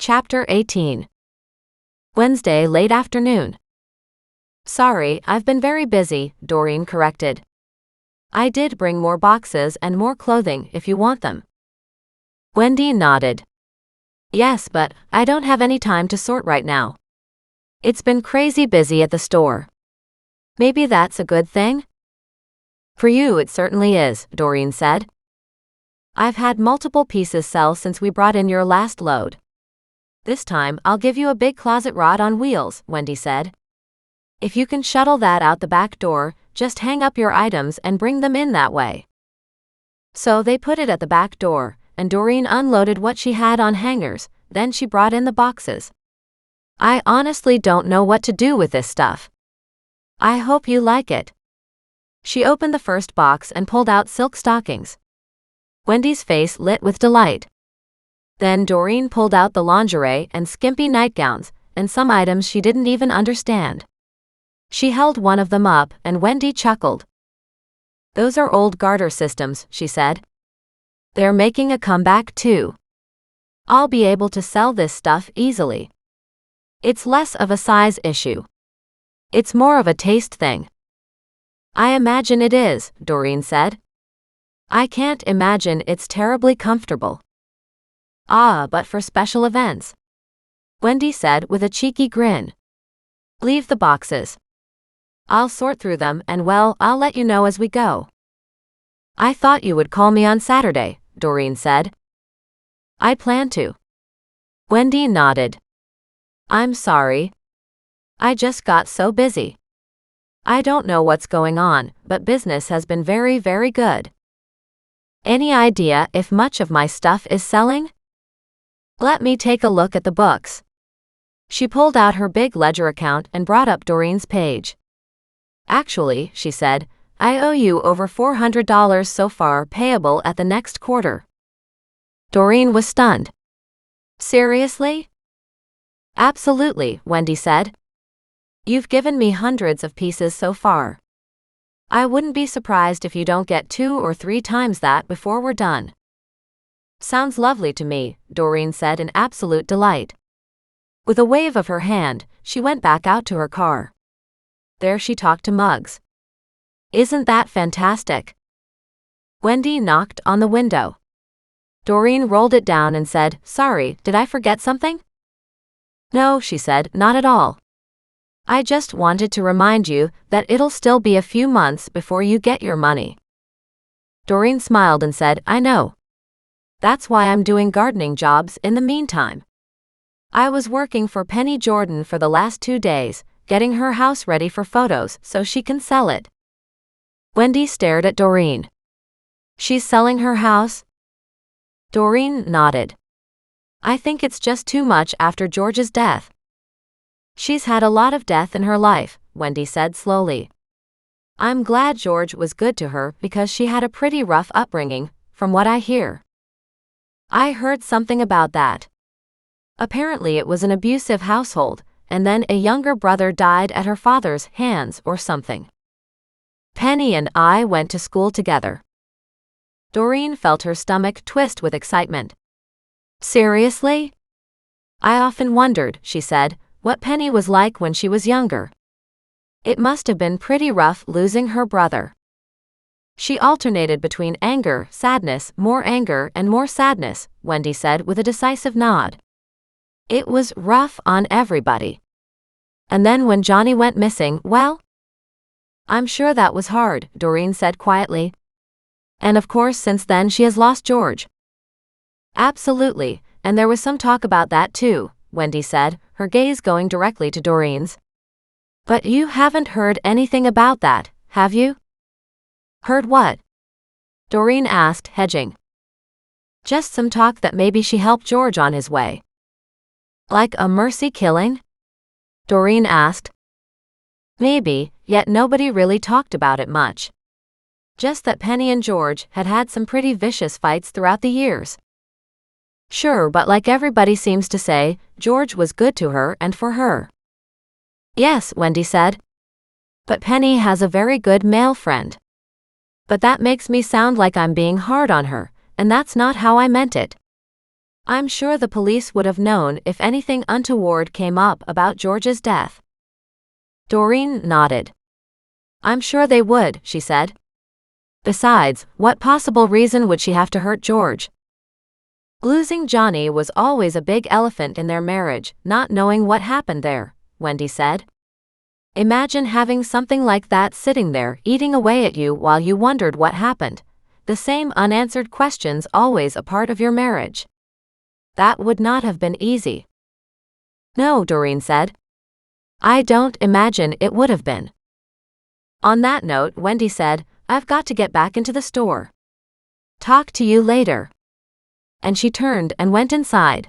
Chapter 18. Wednesday late afternoon. Sorry, I've been very busy, Doreen corrected. I did bring more boxes and more clothing if you want them. Wendy nodded. Yes, but I don't have any time to sort right now. It's been crazy busy at the store. Maybe that's a good thing? For you it certainly is, Doreen said. I've had multiple pieces sell since we brought in your last load. This time I'll give you a big closet rod on wheels, Wendy said. If you can shuttle that out the back door, just hang up your items and bring them in that way. So they put it at the back door, and Doreen unloaded what she had on hangers, then she brought in the boxes. I honestly don't know what to do with this stuff. I hope you like it. She opened the first box and pulled out silk stockings. Wendy's face lit with delight. Then Doreen pulled out the lingerie and skimpy nightgowns, and some items she didn't even understand. She held one of them up, and Wendy chuckled. Those are old garter systems, she said. They're making a comeback too. I'll be able to sell this stuff easily. It's less of a size issue. It's more of a taste thing. I imagine it is, Doreen said. I can't imagine it's terribly comfortable. Ah, but for special events, Wendy said with a cheeky grin. Leave the boxes. I'll sort through them and I'll let you know as we go. I thought you would call me on Saturday, Doreen said. I plan to. Wendy nodded. I'm sorry. I just got so busy. I don't know what's going on, but business has been very, very good. Any idea if much of my stuff is selling? Let me take a look at the books. She pulled out her big ledger account and brought up Doreen's page. Actually, she said, I owe you over $400 so far, payable at the next quarter. Doreen was stunned. Seriously? Absolutely, Wendy said. You've given me hundreds of pieces so far. I wouldn't be surprised if you don't get 2 or 3 times that before we're done. Sounds lovely to me, Doreen said in absolute delight. With a wave of her hand, she went back out to her car. There she talked to Muggs. Isn't that fantastic? Wendy knocked on the window. Doreen rolled it down and said, Sorry, did I forget something? No, she said, not at all. I just wanted to remind you that it'll still be a few months before you get your money. Doreen smiled and said, I know. That's why I'm doing gardening jobs in the meantime. I was working for Penny Jordan for the last 2 days, getting her house ready for photos so she can sell it. Wendy stared at Doreen. She's selling her house? Doreen nodded. I think it's just too much after George's death. She's had a lot of death in her life, Wendy said slowly. I'm glad George was good to her because she had a pretty rough upbringing, from what I hear. I heard something about that. Apparently it was an abusive household, and then a younger brother died at her father's hands or something. Penny and I went to school together. Doreen felt her stomach twist with excitement. Seriously? I often wondered, she said, what Penny was like when she was younger. It must have been pretty rough losing her brother. She alternated between anger, sadness, more anger and more sadness, Wendy said with a decisive nod. It was rough on everybody. And then when Johnny went missing, well, I'm sure that was hard, Doreen said quietly. And of course since then she has lost George. Absolutely, and there was some talk about that too, Wendy said, her gaze going directly to Doreen's. But you haven't heard anything about that, have you? Heard what? Doreen asked, hedging. Just some talk that maybe she helped George on his way. Like a mercy killing? Doreen asked. Maybe, yet nobody really talked about it much. Just that Penny and George had had some pretty vicious fights throughout the years. Sure, but like everybody seems to say, George was good to her and for her. Yes, Wendy said. But Penny has a very good male friend. But that makes me sound like I'm being hard on her, and that's not how I meant it. I'm sure the police would have known if anything untoward came up about George's death. Doreen nodded. I'm sure they would, she said. Besides, what possible reason would she have to hurt George? Losing Johnny was always a big elephant in their marriage, not knowing what happened there, Wendy said. Imagine having something like that sitting there eating away at you while you wondered what happened. The same unanswered questions always a part of your marriage. That would not have been easy. No, Doreen said. I don't imagine it would have been. On that note, Wendy said, I've got to get back into the store. Talk to you later. And she turned and went inside.